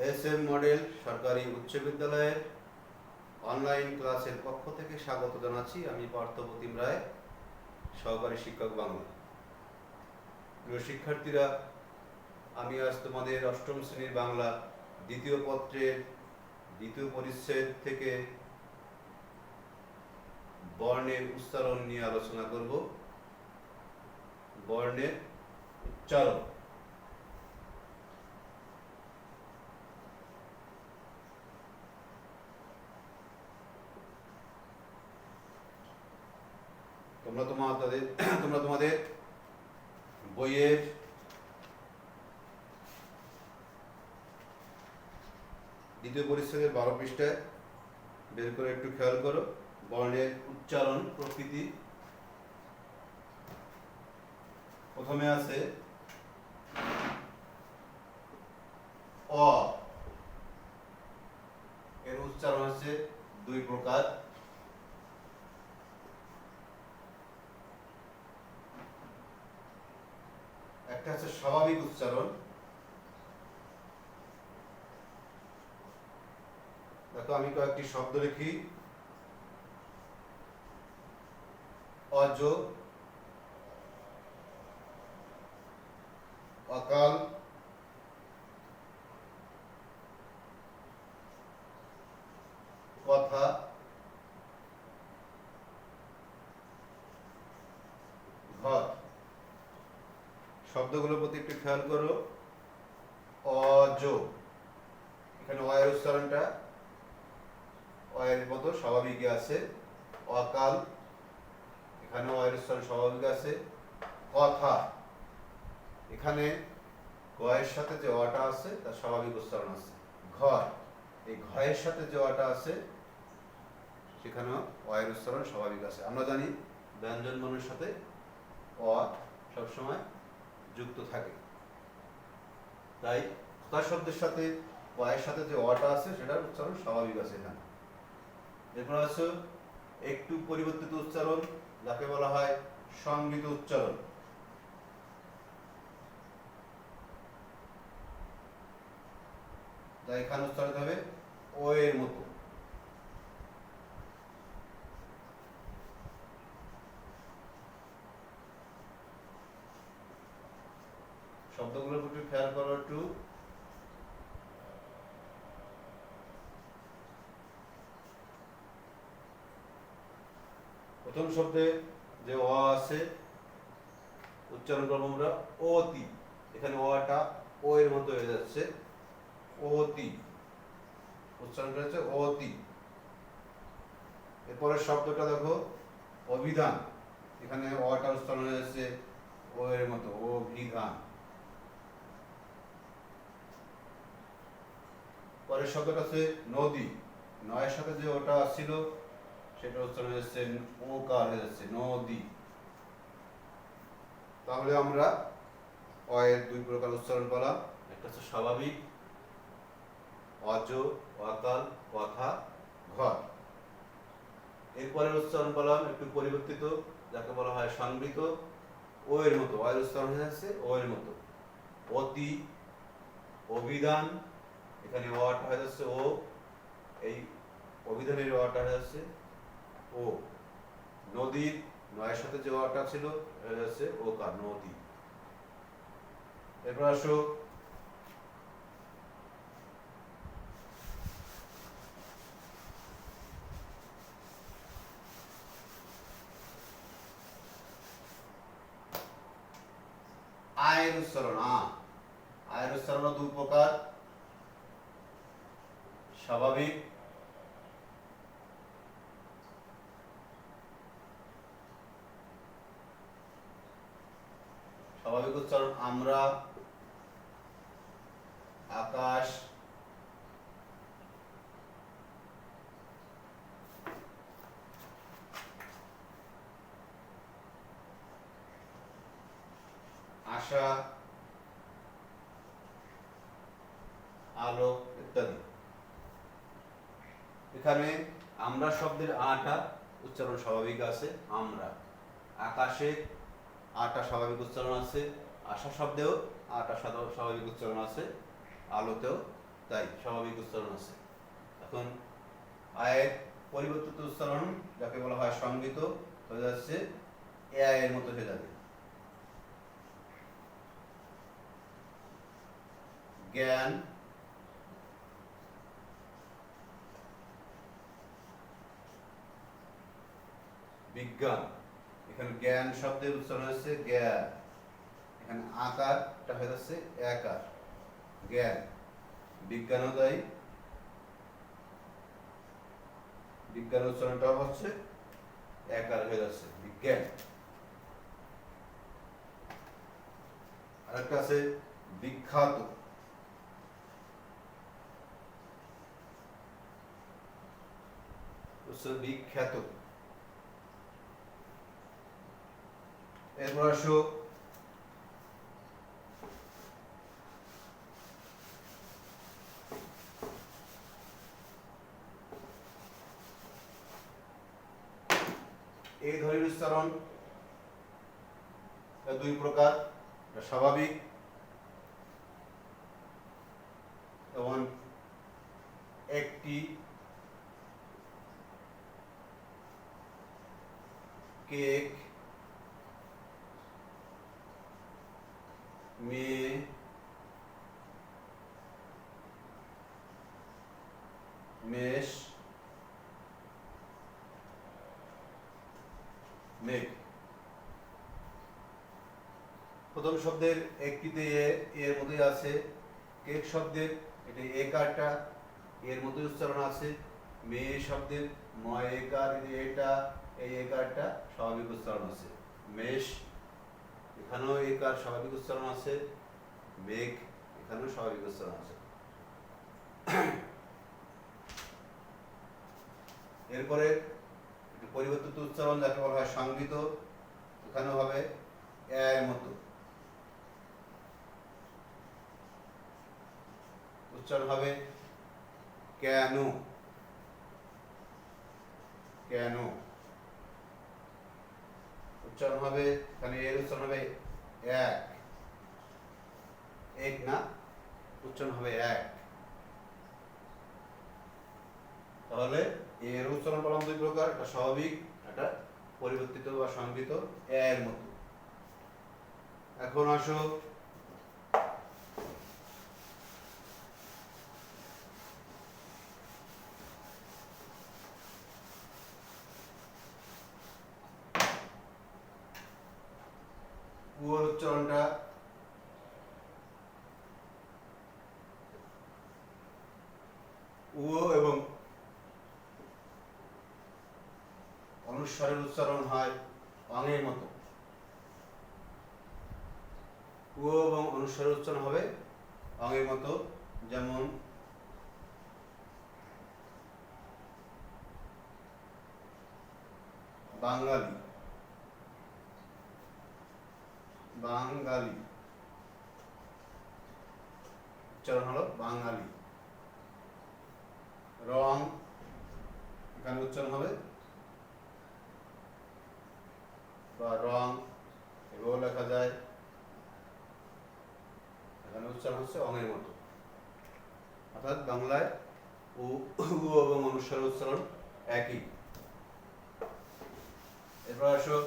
SM model সরকারি উচ্চ বিদ্যালয়ের অনলাইন ক্লাসের পক্ষ থেকে স্বাগত জানাচ্ছি। আমি পার্থপ্রতিম রায়, সহকারী শিক্ষক বাংলা। প্রিয় শিক্ষার্থীরা, আমি আজ তোমাদের অষ্টম শ্রেণীর বাংলা দ্বিতীয় পত্রের দ্বিতীয় পরিচ্ছেদ থেকে বর্ণের উচ্চারণ নিয়ে আলোচনা করব। বর্ণের উচ্চারণ। তোমরা তোমাদের বইয়ের দ্বিতীয় পরিচ্ছেদের 12 পৃষ্ঠায় বের করে একটু খেয়াল করো। বর্ণের উচ্চারণ প্রকৃতি। প্রথমে আছে অ। এর উচ্চারণ হচ্ছে দুই প্রকার। একটা হচ্ছে স্বাভাবিক উচ্চারণ। দেখো, আমি কয়েকটি শব্দ লিখি। অজ, অকাল, কথা, ঘর। শব্দগুলোর প্রতি একটু খেয়াল করো। অজ, এখানে অ এর উচ্চারণটা অ এর মতো স্বাভাবিকই আছে। অকাল, এখানে অ এর উচ্চারণ স্বাভাবিক আছে। কথা, এখানে গ এর সাথে যে অটা আছে তার স্বাভাবিক উচ্চারণ আছে। ঘর, এই ঘ এর সাথে যে অটা আছে সেখানেও অ এর উচ্চারণ স্বাভাবিক আছে। আমরা জানি ব্যঞ্জন বর্ণের সাথে অ সবসময় যুক্ত থাকে, তাই কথা শব্দের সাথে ক এর সাথে যে অটা আছে সেটার উচ্চারণ স্বাভাবিক আছে এখানে। এরপর আছে একটু পরিবর্তিত উচ্চারণ, যাকে বলা হয় সংমিত উচ্চারণ। যা এখানে উচ্চারিত হবে ও এর মতো। শব্দগুলোর প্রতি খেয়াল করো একটু। প্রথম শব্দে যে অ আছে উচ্চারণ করবো আমরা অতি। এখানে অটা ও এর মতো হয়ে যাচ্ছে, অতি। উচ্চারণ করেছে অতি। এরপরের শব্দটা দেখো অভিধান। এখানে অটা উচ্চারণ হয়ে যাচ্ছে ও এর মতো, অভিধান। পরের শব্দটা আছে নদী। নয়ের সাথে যে ওটা ছিল সেটা উচ্চারণ হয়ে যাচ্ছে ওকার হয়ে যাচ্ছে, নদী। তাহলে আমরা অ এর দুই প্রকার উচ্চারণ পেলাম। একটা হচ্ছে স্বাভাবিক অজ, অকাল, কথা, ঘর। এরপরের উচ্চারণ পেলাম একটু পরিবর্তিত, যাকে বলা হয় সংবৃত। ও এর মতো, অ এর উচ্চারণ হয়ে যাচ্ছে ও এর মতো। অতি, অভিধান, এখানে অটা হয়ে যাচ্ছে ও, এই অভিধানের অটা হয়ে যাচ্ছে ও। নদীর নয়ের সাথে যে অটা ছিল হয়ে যাচ্ছে ও কার, নদী। এরপর আসো আয়ের উচ্চারণ। আয়ের উচ্চারণ দুই প্রকার, স্বাভাবিক স্বাভাবিক উচ্চারণ আমরা, আকাশ, আশা, আলো ইত্যাদি। এখানে আমরা শব্দের আটা উচ্চারণ স্বাভাবিক আছে, আমরা। আকাশে আটা স্বাভাবিক উচ্চারণ আছে, আশা শব্দেও আটা স্বাভাবিক উচ্চারণ আছে, আলোতেও তাই স্বাভাবিক উচ্চারণ আছে। এখন আয়ের পরিবর্তিত উচ্চারণ যাকে বলা হয় সংগৃহীত হয়ে যাচ্ছে এ আয়ের মতো হয়ে যাবে। জ্ঞান, বিজ্ঞান। এখানে জ্ঞান শব্দের উচ্চারণ হচ্ছে জ্ঞান, এখানে আকারটা হয়ে যাচ্ছে একার, জ্ঞান। বিজ্ঞানও তাই, বিজ্ঞান উচ্চারণটাও হচ্ছে একার হয়ে যাচ্ছে বিজ্ঞান। আরেকটা আছে বিখ্যাত, বিখ্যাত। এরপর আসো এই ধ্বনির উচ্চারণ দুই প্রকার, স্বাভাবিক এবং একটি কেক, মেয়ে, মেষ, মেঘ। প্রথম শব্দের একটিতে এর মধ্যে আছে, কেক শব্দের এটা একারটা এর মধ্যে উচ্চারণ আছে, মেয়ে শব্দের ময় একার এটা এই একারটা স্বাভাবিক উচ্চারণ আছে, মেষ এখানেও একার স্বাভাবিক উচ্চারণ আছে, মেঘ এখানেও স্বাভাবিক উচ্চারণ আছে। এরপরে পরিবর্তিত উচ্চারণ যাকে বলা হয় সংগৃহীত, এখানেও হবে এর মতো উচ্চারণ হবে কেন, কেন উচ্চারণ হবে, এখানে এর উচ্চারণ হবে এক, এক না, উচ্চারণ হবে এক। তাহলে এর উচ্চারণ পেলাম দুই প্রকার, একটা স্বাভাবিক, একটা পরিবর্তিত বা সংগৃহীত এর মতো। এখন আসো উর উচ্চারণটা উ এবং অনুস্বরের উচ্চারণ হয় অঙের মতো, উ এবং অনুস্বরের উচ্চারণ হবে অঙের মতো। যেমন বাঙালি, বাঙালি উচ্চারণ হলো বাঙালি। রং এখানে উচ্চারণ হবে বা রং এভাবেও লেখা যায়, এখানে উচ্চারণ হচ্ছে অঙের মতো, অর্থাৎ বাংলায় উ এবং অনুস্বরের উচ্চারণ একই। এরপর আসো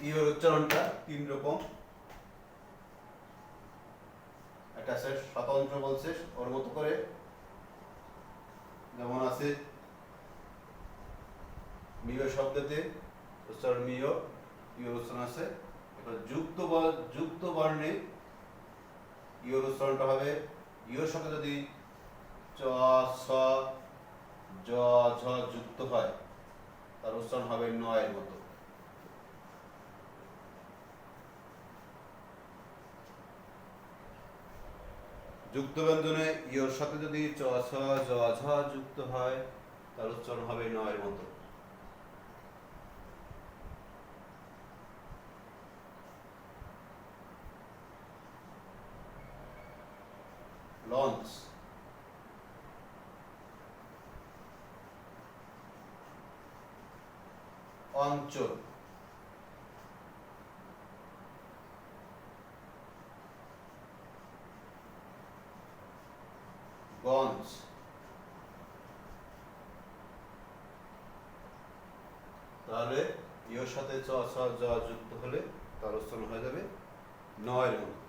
ইয়ের উচ্চারণটা তিন রকম, একটা আছে স্বতন্ত্র বলছে ওর মতো করে, যেমন আছে মিয় শব্দতে উচ্চারণ মিয়, ইয়ের উচ্চারণ আছে। এবার যুক্ত বর্ণে ইয়ের উচ্চারণটা হবে, ইয়ের সাথে যদি চ ছ জ ঝ যুক্ত হয় তার উচ্চারণ হবে নয়ের মতো। যুক্ত ব্যঞ্জনে ইয়ের সাথে যদি চ ছ জ ঝ যুক্ত হয় তার উচ্চারণ হবে নয়ের মতো। লঞ্চ, অঞ্চল, ইয়ের সাথে চ ছ জ যুক্ত হলে তার উচ্চারণ হয়ে যাবে নয়ের মতো।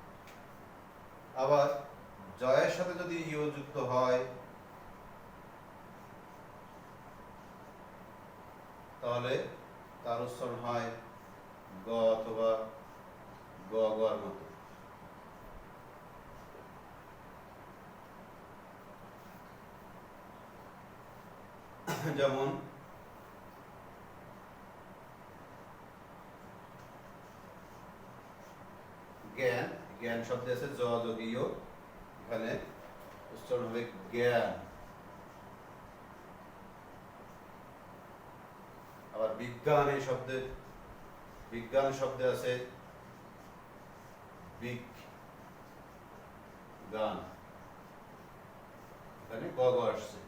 আবার জয়ের সাথে যদি ইয় যুক্ত হয় তাহলে তার উচ্চারণ হয় গ অথবা গ গর মতো। যেমন জ্ঞান, জ্ঞান শব্দে আছে জ যোগীয়, এখানে উচ্চারণ হবে জ্ঞান। আবার বিজ্ঞান এই শব্দে, বিজ্ঞান শব্দে আছে বিজ্ঞান, এখানে গ গ আসছে।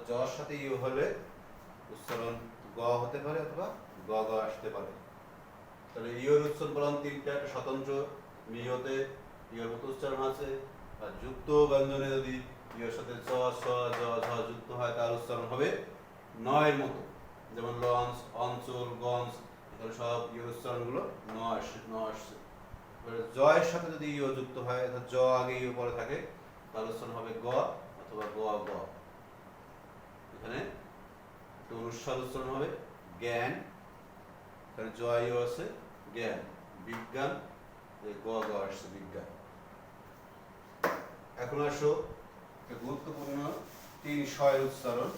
জর সাথে ইউ হলে উচ্চারণ গ হতে পারে অথবা গ গ আসতে পারে। তাহলে ইয়ের উচ্চারণ তিনটা, একটা স্বতন্ত্র মিয়তে ইয়ের মতো উচ্চারণ আছে, আর যুক্ত ব্যঞ্জনে যদি ইয়ের সাথে চ ছ জ ঝ যুক্ত হয় তার উচ্চারণ হবে নয়ের মতো। যেমন লঞ্চ, অঞ্চল, গঞ্জ, এখানে সব ইয়ের উচ্চারণগুলো ন আসছে। জয়ের সাথে যদি ইয় যুক্ত হয়, অর্থাৎ জ আগে ইয় পরে থাকে, তার উচ্চারণ হবে গ অথবা গ গ। এখানে একটা অনুস্বার উচ্চারণ হবে জ্ঞান, এখানে জয় আছে জ্ঞান। বিজ্ঞান, গ গ আসছে বিজ্ঞান। এখন আসো একটা গুরুত্বপূর্ণ 3 শয়ের উচ্চারণ।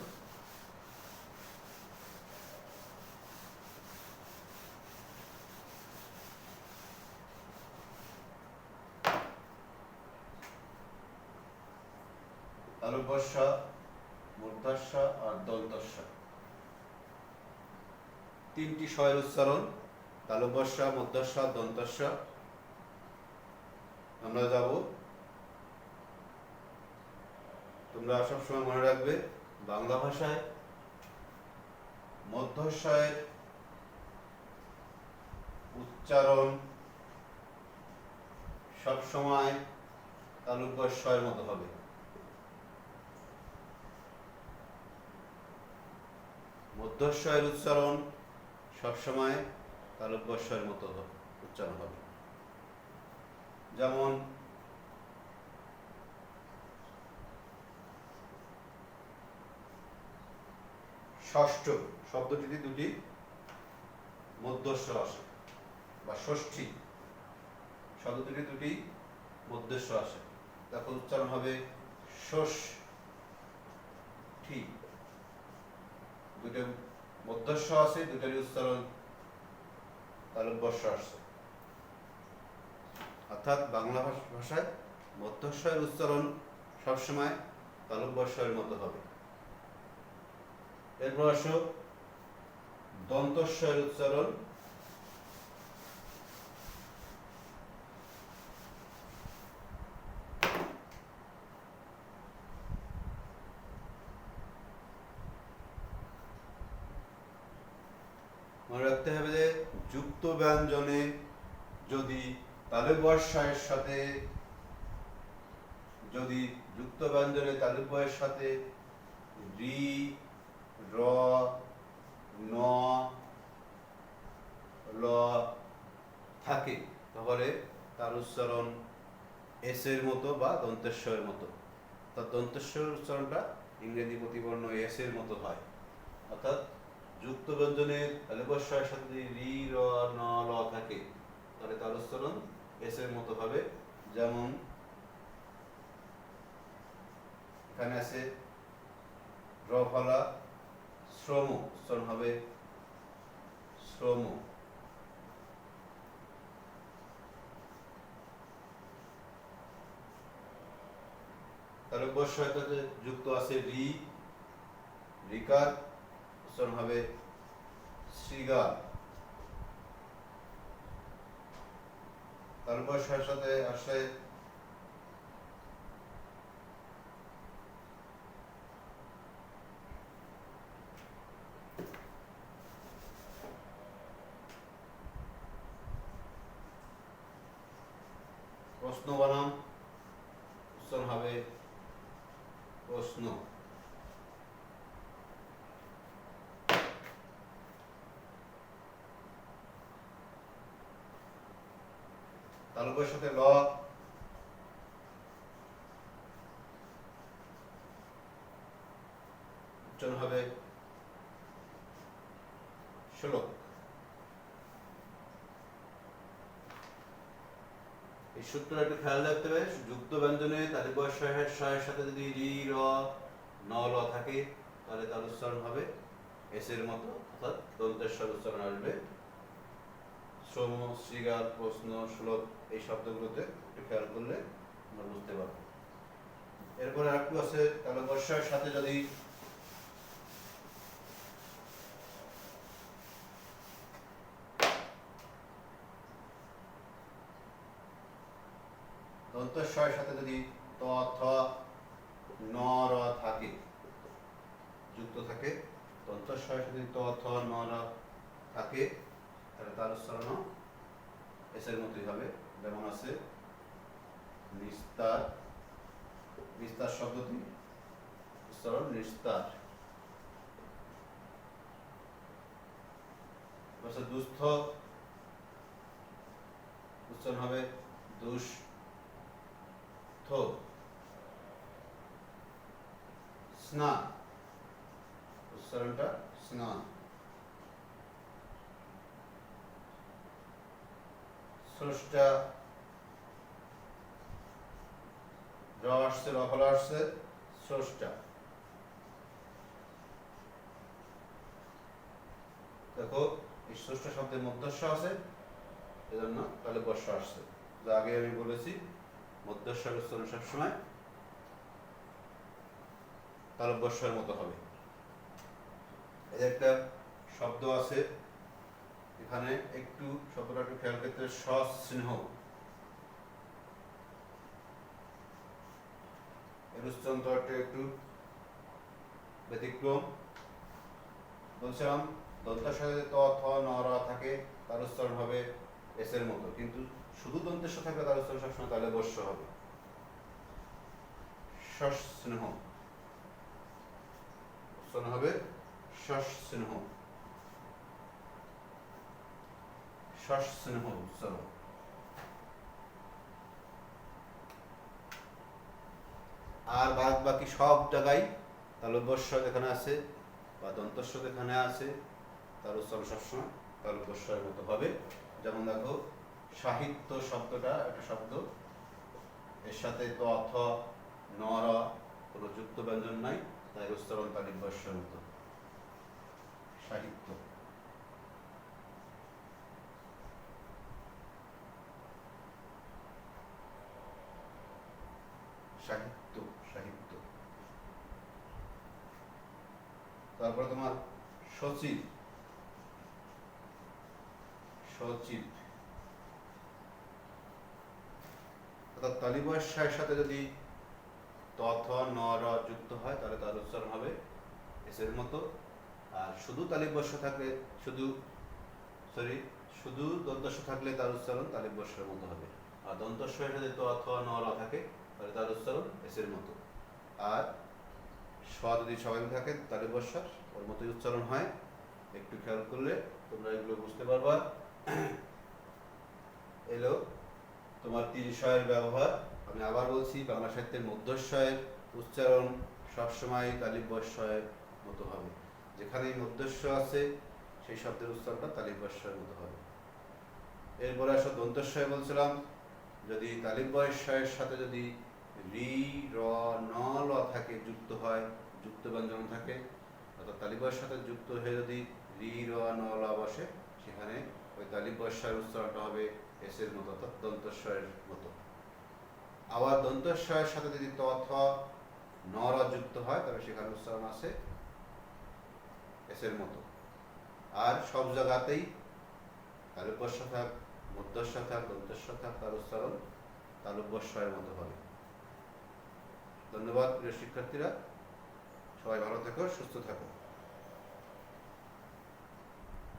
তালব্য শ, মূর্ধন্য ষ আর দন্তস্ব। 3টি শয়ের উচ্চারণ, তালব্য শ, মূর্ধন্য ষ, দন্তস্ব। আমরা যাব, তোমরা সবসময় মনে রাখবে বাংলা ভাষায় মধ্যস্বয়ের উচ্চারণ সবসময় তালব্য শয়ের মতো হবে। মধ্যস্বয়ের উচ্চারণ সবসময় তালব্য শয়ের মতো উচ্চারণ হবে। যেমন ষষ্ঠ শব্দটিতে দুটি মধ্যস্ব আসে, বা ষষ্ঠী শব্দটিতে দুটি মধ্যস্ব আসে, তখন উচ্চারণ হবে ষষ্ঠী। দুটো মধ্যস্ব আছে, দুটারই উচ্চারণ তালব্য শ আসছে। অর্থাৎ বাংলা ভাষায় মধ্যস্বয়ের উচ্চারণ সবসময় তালব্য শয়ের মতো হবে। এরপর আসো দন্তস্বয়ের উচ্চারণ। মনে রাখতে হবে যে যুক্ত ব্যঞ্জনে যদি তালব্য শয়ের সাথে, যদি যুক্ত ব্যঞ্জনে তালব্যের সাথে রি, র, ন, ল থাকে, তাহলে তার উচ্চারণ এস এর মতো বা দন্তেশ্বরের মতো। তার দন্তেশ্বরের উচ্চারণটা ইংরেজি প্রতিবর্ণ এস এর মতো হয়। অর্থাৎ যুক্ত ব্যঞ্জনের তালব্য শয়ের সাথে যদি রি, র, ন, ল থাকে, তাহলে তার উচ্চারণ এস এর মতো হবে। যেমন এখানে আছে র ফলা শ্রম, উচ্চারণ হবে শ্রম। তালব্য শয়ের সাথে যুক্ত আছে রি, রিকার, উচ্চারণ হবে শ্রীগার। তালব্য শয়ের সাথে আসে প্রশ্ন বানাম, উচ্চারণ হবে প্রশ্ন। তালব্যের সাথে ল, উচ্চারণ হবে শ্লোক। এই সূত্রটা একটু খেয়াল রাখতে হবে, যুক্ত ব্যঞ্জনে তালব্য শয়ের সাথে যদি রি র ন ল থাকে তাহলে তার উচ্চারণ হবে এস এর মতো, অর্থাৎ দন্তেশ্বর উচ্চারণ আসবে। শ্রম, শৃগাল, প্রশ্ন, শ্লোক এই শব্দগুলোতে একটু খেয়াল করলে আমরা বুঝতে পারবো। এরপরে আরেকটু আছে, তালব্য শয়ের সাথে যদি দন্তস্বয়ের সাথে যদি ত থ ন র থাকে, যুক্ত থাকে, দন্তস্বয়ের সাথে ত থ ন র থাকে তাহলে তার উচ্চারণ এস এর মতোই হবে। যেমন আছে নিস্তার, নিস্তার শব্দটি উচ্চারণ নিস্তার। দুস্থ, উচ্চারণ হবে দুস্থ। স্নান, উচ্চারণটা স্নান। স্রষ্টা, র আসছে, র ফলা আসছে, স্রষ্টা। দেখো এই স্রষ্টা শব্দের মধ্যস্ব আছে, এজন্য তাহলে বর্ষ আসছে। যা আগে আমি বলেছি মধ্যস্বর উচ্চারণ সবসময় তালব্যস্বরের মতো হবে। এই একটা শব্দ আছে এখানে, একটু শব্দটা একটু খেয়াল করতে হবে, সস্নেহ। এর উচ্চারণটা একটু ব্যতিক্রম। বলছিলাম দন্তের সাথে ত থ ন র থাকে তার উচ্চারণ হবে এস এর মতো, কিন্তু শুধু দন্তের সাথে থাকলে তার উচ্চারণ সবসময় তাহলে বর্ষ হবে। সস্নেহ উচ্চারণ হবে সস্নেহ, সস্নেহ উচ্চারণ। আর বাদ বাকি সব জায়গায় তালব্যস্ব যেখানে আছে বা দন্তস্ব যেখানে আছে তার উচ্চারণ সবসময় তালব্যস্বরের মতো হবে। যেমন দেখো সাহিত্য শব্দটা একটা শব্দ, এর সাথে ত থ ন র কোনো যুক্ত ব্যঞ্জন নাই, তাই উচ্চারণ তালব্যস্বরের মতো। সাহিত্য, সাহিত্য, সাহিত্য। তারপরে তোমার সচিব, সচিব, অর্থাৎ তালব্যস্বরের সাথে যদি ত থ ন র যুক্ত হয় তাহলে তার উচ্চারণ হবে এস এর মতো। আর শুধু তালব্যস্ব থাকলে শুধু দন্তস্ব থাকলে তার উচ্চারণ তালব্যস্বরের মতো হবে। আর দন্তস্বরের সাথে ত থ ন র থাকে তাহলে তার উচ্চারণ এস এর মতো। আর স যদি স্বাভাবিক থাকে তালব্যস্বর ওর মতোই উচ্চারণ হয়। একটু খেয়াল করলে তোমরা এগুলো বুঝতে পারবা। এলো তোমার তিন স্বয়ের ব্যবহার। আমি আবার বলছি, বাংলা সাহিত্যের মধ্যস্বয়ের উচ্চারণ সবসময় তালব্যস্বরের মতো হবে। যেখানেই মধ্যস্ব আছে সেই শব্দের উচ্চারণটা তালব্যস্বরের মতো হবে। এরপরে আসো দন্তস্বয়। বলছিলাম যদি তালব্যস্বরের সাথে যদি রি র ন ল থাকে, যুক্ত হয়, যুক্ত ব্যঞ্জন থাকে, অর্থাৎ তালব্যের সাথে যুক্ত হয়ে যদি রি র ন ল বসে, সেখানে ওই তালব্যস্বরের উচ্চারণটা হবে এস এর মতো, অর্থাৎ দন্তস্বরের মতো। আবার দন্তস্বরের সাথে যদি ত থ ন র যুক্ত হয় তবে সেখানে উচ্চারণ আছে এস এর মতো। আর সব জায়গাতেই তালব্যস্ব থাক, মধ্যস্ব থাক, দন্তস্ব থাক, তার উচ্চারণ তালব্যস্বরের মতো হবে। ধন্যবাদ প্রিয় শিক্ষার্থীরা, সবাই ভালো থেকো, সুস্থ থাকো।